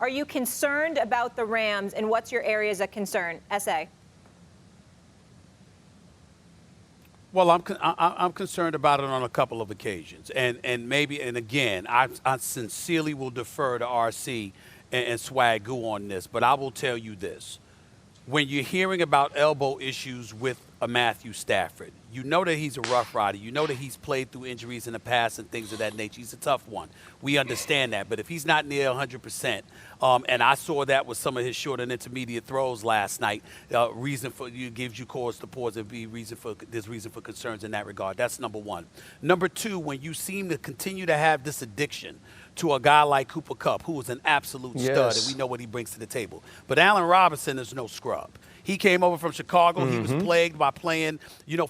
Are you concerned about the Rams, and what's your areas of concern? S.A. Well, I'm concerned about it on a couple of occasions, and again, I sincerely will defer to RC and Swagoo on this, but I will tell you this: when you're hearing about elbow issues with a Matthew Stafford, you know that he's a rough rider. You know that he's played through injuries in the past and things of that nature. He's a tough one. We understand that. But if he's not near 100%, and I saw that with some of his short and intermediate throws last night, gives you cause to pause and there's reason for concerns in that regard. That's number one. Number two, when you seem to continue to have this addiction to a guy like Cooper Kupp, who is an absolute stud, and we know what he brings to the table. But Allen Robinson is no scrub. He came over from Chicago. He was plagued by playing,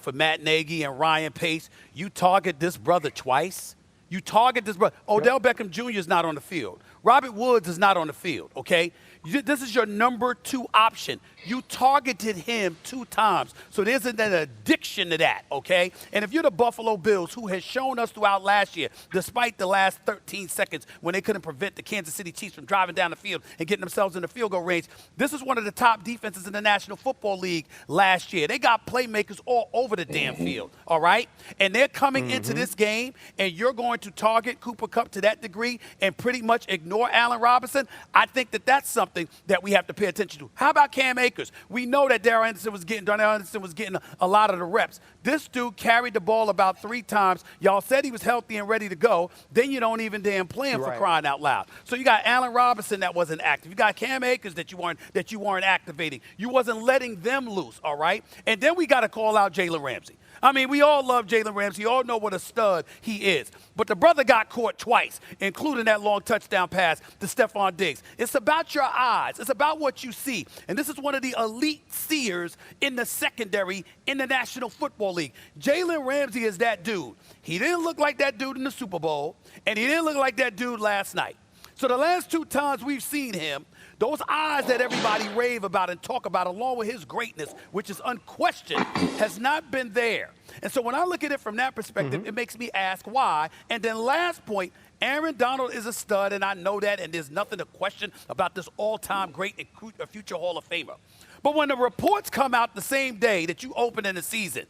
for Matt Nagy and Ryan Pace. You target this brother twice. You target this brother. Odell Beckham Jr. is not on the field. Robert Woods is not on the field, okay? This is your number 2 option. You targeted him 2 times. So there's an addiction to that, okay? And if you're the Buffalo Bills, who has shown us throughout last year, despite the last 13 seconds when they couldn't prevent the Kansas City Chiefs from driving down the field and getting themselves in the field goal range, this is one of the top defenses in the National Football League last year. They got playmakers all over the damn field, all right? And they're coming into this game, and you're going to target Cooper Kupp to that degree and pretty much ignore Allen Robinson. I think that that's something that we have to pay attention to. How about Cam Akers? We know that Darnell Anderson was getting a lot of the reps. This dude carried the ball about 3 times. Y'all said he was healthy and ready to go. Then you don't even damn play him for crying out loud. So you got Allen Robinson that wasn't active. You got Cam Akers that you weren't activating. You wasn't letting them loose, all right? And then we got to call out Jalen Ramsey. I mean, we all love Jalen Ramsey. We all know what a stud he is. But the brother got caught twice, including that long touchdown pass to Stephon Diggs. It's about your eyes. It's about what you see. And this is one of the elite seers in the secondary in the National Football League. Jalen Ramsey is that dude. He didn't look like that dude in the Super Bowl, and he didn't look like that dude last night. So the last 2 times we've seen him, those eyes that everybody rave about and talk about, along with his greatness, which is unquestioned, has not been there. And so when I look at it from that perspective, it makes me ask why. And then last point, Aaron Donald is a stud, and I know that, and there's nothing to question about this all-time great and future Hall of Famer. But when the reports come out the same day that you open in the season,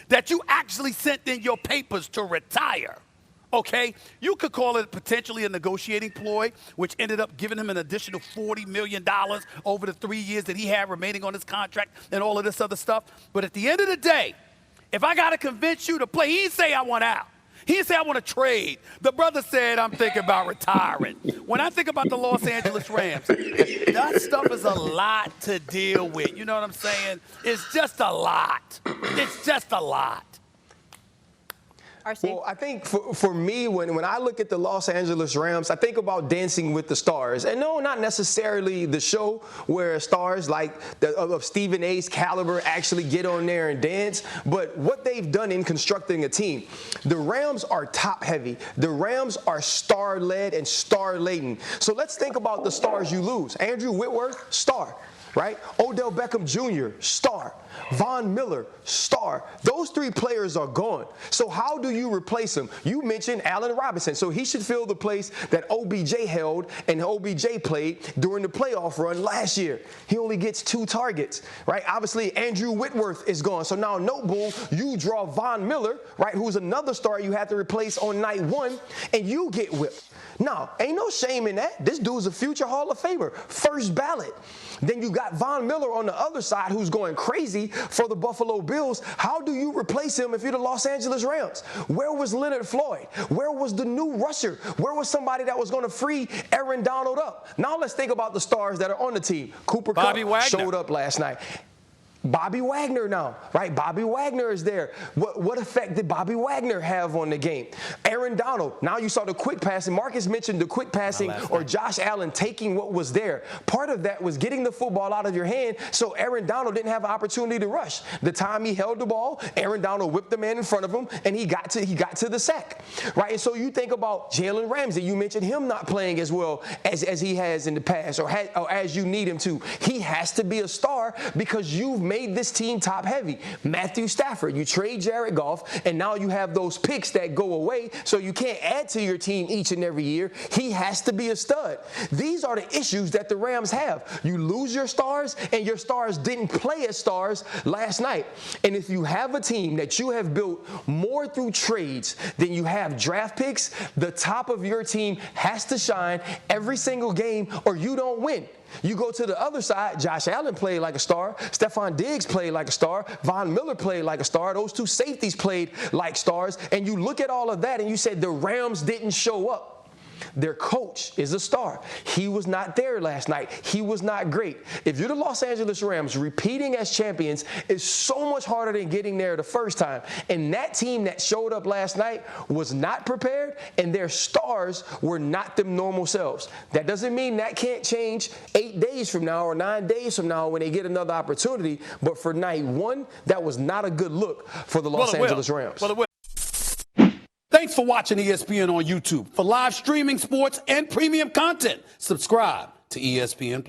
that you actually sent in your papers to retire, okay, you could call it potentially a negotiating ploy, which ended up giving him an additional $40 million over the 3 years that he had remaining on his contract and all of this other stuff. But at the end of the day, if I got to convince you to play, he didn't say I want out. He didn't say I want to trade. The brother said I'm thinking about retiring. When I think about the Los Angeles Rams, that stuff is a lot to deal with. You know what I'm saying? It's just a lot. It's just a lot. RC? Well, I think for me, when I look at the Los Angeles Rams, I think about Dancing with the Stars. And no, not necessarily the show where stars like of Stephen A's caliber actually get on there and dance, but what they've done in constructing a team. The Rams are top-heavy. The Rams are star-led and star-laden. So let's think about the stars you lose. Andrew Whitworth, star. Right? Odell Beckham Jr., star. Von Miller, star. Those 3 players are gone. So how do you replace them? You mentioned Allen Robinson. So he should fill the place that OBJ held and OBJ played during the playoff run last year. He only gets 2 targets, right? Obviously, Andrew Whitworth is gone. So now, no boom, you draw Von Miller, right, who's another star you have to replace on night 1, and you get whipped. No, ain't no shame in that. This dude's a future Hall of Famer, first ballot. Then you got Von Miller on the other side who's going crazy for the Buffalo Bills. How do you replace him if you're the Los Angeles Rams? Where was Leonard Floyd? Where was the new rusher? Where was somebody that was going to free Aaron Donald up? Now let's think about the stars that are on the team. Cooper Kupp showed up last night. Bobby Wagner now, right? Bobby Wagner is there. What effect did Bobby Wagner have on the game? Aaron Donald, now you saw the quick passing. Marcus mentioned the quick passing or Josh Allen taking what was there. Part of that was getting the football out of your hand so Aaron Donald didn't have an opportunity to rush. The time he held the ball, Aaron Donald whipped the man in front of him, and he got to the sack, right? And so you think about Jalen Ramsey. You mentioned him not playing as well as he has in the past or as you need him to. He has to be a star because you've made this team top heavy. Matthew Stafford, you trade Jared Goff, and now you have those picks that go away, so you can't add to your team each and every year. He has to be a stud. These are the issues that the Rams have. You lose your stars, and your stars didn't play as stars last night. And if you have a team that you have built more through trades than you have draft picks, the top of your team has to shine every single game or you don't win. You go to the other side, Josh Allen played like a star. Stephon Diggs played like a star. Von Miller played like a star. Those two safeties played like stars. And you look at all of that and you said the Rams didn't show up. Their coach is a star. He was not there last night. He was not great. If you're the Los Angeles Rams, repeating as champions is so much harder than getting there the first time. And that team that showed up last night was not prepared, and their stars were not them normal selves. That doesn't mean that can't change 8 days from now or 9 days from now when they get another opportunity. But for night one, that was not a good look for the Los Angeles Rams. Thanks for watching ESPN on YouTube. For live streaming, sports, and premium content, subscribe to ESPN+.